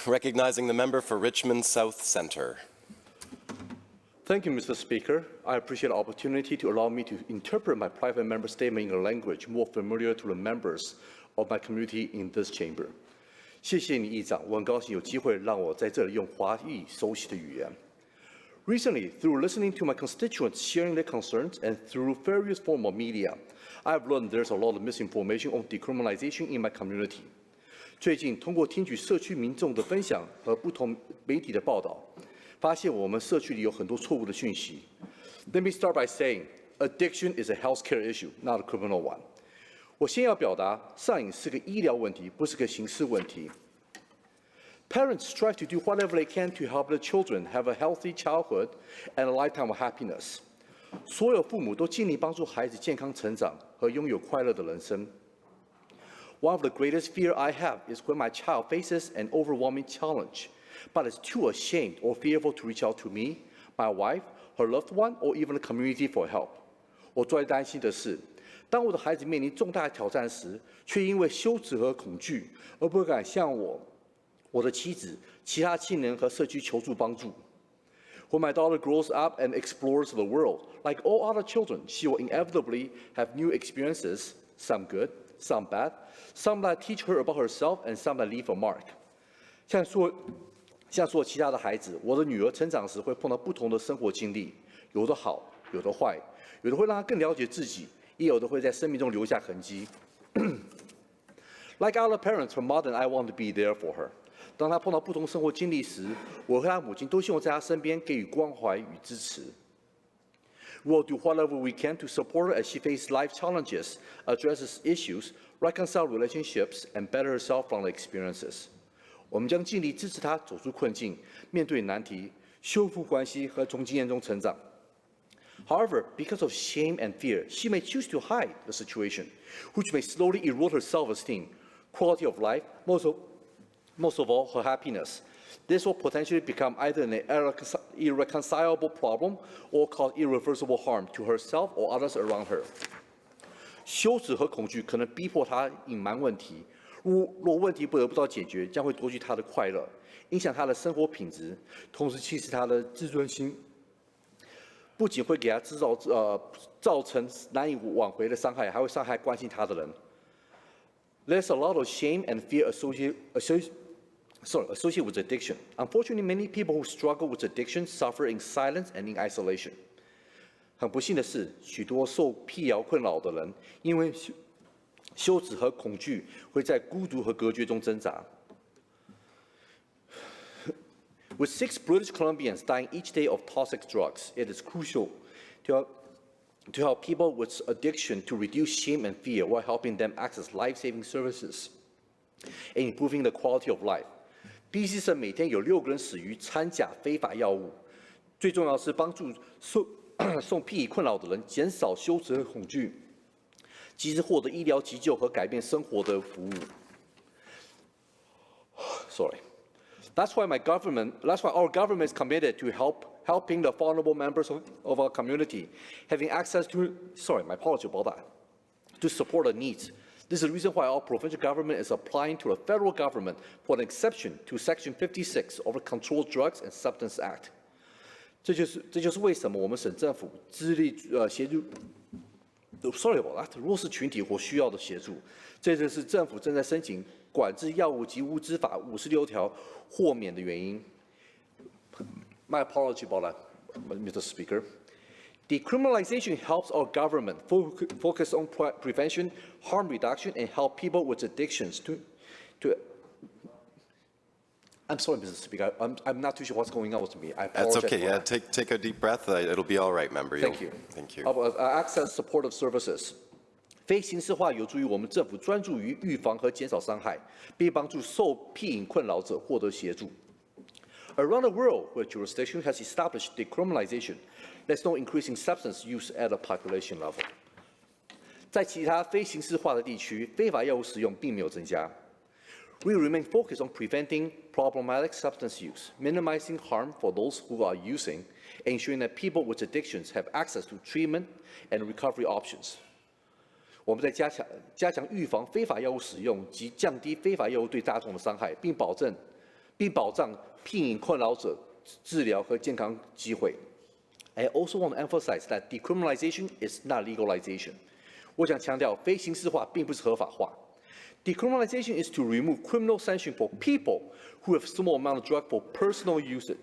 Recognizing the member for Richmond South Centre. Thank you, Mr. Speaker. I appreciate the opportunity to allow me to interpret my private member statement in a language more familiar to the members of my community in this chamber. 谢谢你，议长，我很高兴有机会让我在这里用华裔熟悉的语言。Recently, through listening to my constituents sharing their concerns and through various forms of media, I have learned there's a lot of misinformation on decriminalization in my community. 最近，通过听取社区民众的分享和不同媒体的报道，发现我们社区里有很多错误的讯息。Let me start by saying, addiction is a healthcare issue, not a criminal one. 我先要表达，上瘾是个医疗问题，不是个刑事问题。Parents strive to do whatever they can to help their children have a healthy childhood and a lifetime of happiness. 所有父母都尽力帮助孩子健康成长和拥有快乐的人生。One of the greatest fear I have is when my child faces an overwhelming challenge, but is too ashamed or fearful to reach out to me, my wife, her loved one, or even the community for help. 我最担心的是，当我的孩子面临重大挑战时，却因为羞耻和恐惧而不敢向我的妻子、其他亲人和社区求助帮助。When my daughter grows up and explores the world, like all other children, she will inevitably have new experiences, some good, some bad, some that teach her about herself and some that leave a mark. 像所有其他的孩子，我的女儿成长时会碰到不同的生活经历，有的好，有的坏，有的会让她更了解自己，也有的会在生命中留下痕迹。Like other parents, her mother and I want to be there for her. 当她碰到不同生活经历时，我和她母亲都希望在她身边给予关怀与支持。We will do whatever we can to support her as she faces life challenges, addresses issues, reconcile relationships, and better herself from the experiences. 我们将尽力支持她走出困境，面对难题，修复关系和从经验中成长。However, because of shame and fear, she may choose to hide the situation, which may slowly erode her self-esteem, quality of life, most of all, her happiness. This will potentially become either an irreconcilable problem or cause irreversible harm to herself or others around her. 羞耻和恐惧可能逼迫她隐瞒问题，若问题不得不到解决，将会夺去她的快乐，影响她的生活品质，同时侵蚀她的自尊心。不仅会给她造成难以挽回的伤害，还会伤害关心她的人。There's a lot of shame and fear associated with addiction. Unfortunately, many people who struggle with addiction suffer in silence and in isolation. 很不幸的是，许多受辟谣困扰的人，因为羞耻和恐惧，会在孤独和隔绝中挣扎。With 6 British Columbians dying each day of toxic drugs, it is crucial to help people with addiction to reduce shame and fear while helping them access life-saving services and improving the quality of life. BC 省每天有6个人死于掺假非法药物。最重要是帮助受癖困扰的人减少羞耻和恐惧，及时获得医疗急救和改变生活的服务。That's why our government is committed to helping the vulnerable members of our community, having access to, to support their needs. This is the reason why our provincial government is applying to the federal government for an exception to Section 56 of the Controlled Drugs and Substance Act. 这就是为什么我们省政府致力协助弱势群体或需要的协助。这就是政府正在申请管制药物及物资法56条豁免的原因。My apology about that, Mr. Speaker. Decriminalization helps our government focus on prevention, harm reduction, and help people with addictions to I'm sorry, Mr. Speaker. I'm not too sure what's going on with me. I apologize. That's okay. Yeah, take a deep breath. It'll be all right, member. Thank you. Thank you. Access supportive services. 非刑事化有助于我们政府专注于预防和减少伤害，并帮助受癖瘾困扰者获得协助。Around the world, where jurisdiction has established decriminalization, there's no increasing substance use at a population level. 在其他非刑事化的地区，非法药物使用并没有增加。We remain focused on preventing problematic substance use, minimizing harm for those who are using, and ensuring that people with addictions have access to treatment and recovery options. 我们在加强预防非法药物使用及降低非法药物对大众的伤害，并保证并保障聘饮困扰者治疗和健康机会。I also want to emphasize that decriminalization is not legalization. 我想强调，非刑事化并不是合法化。Decriminalization is to remove criminal sanction for people who have small amount of drug for personal usage.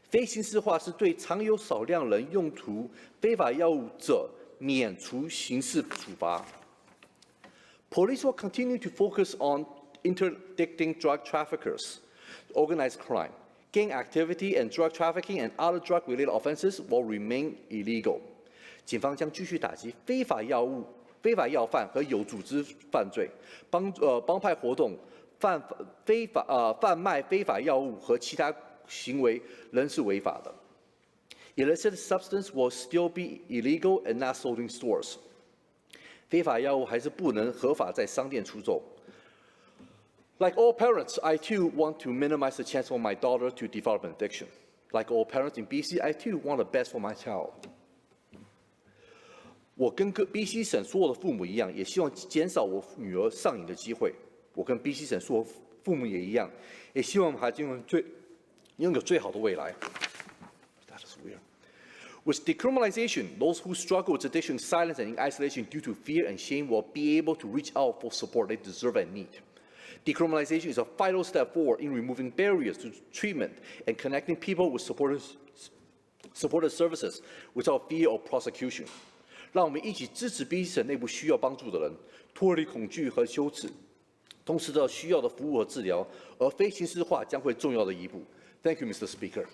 非刑事化是对常有少量人用途非法药物者免除刑事处罚。Police will continue to focus on interdicting drug traffickers, organized crime. Gang activity and drug trafficking and other drug-related offenses will remain illegal. 警方将继续打击非法药贩和有组织犯罪，帮派活动、贩卖非法药物和其他行为仍是违法的。Illicit substance will still be illegal and not sold in stores. 非法药物还是不能合法在商店出售。Like all parents, I too want to minimize the chance for my daughter to develop an addiction. Like all parents in BC, I too want the best for my child. 我跟BC 省所有的父母一样，也希望减少我女儿上瘾的机会。我跟 BC 省所有父母也一样，也希望孩子拥有最好的未来。That is weird. With decriminalization, those who struggle with addiction, silence, and in isolation due to fear and shame will be able to reach out for support they deserve and need. Decriminalization is a vital step forward in removing barriers to treatment and connecting people with supportive services without fear of prosecution. 让我们一起支持 BC 省内部需要帮助的人，脱离恐惧和羞耻，同时得到需要的服务和治疗，而非刑事化将会重要的一步。Thank you, Mr. Speaker.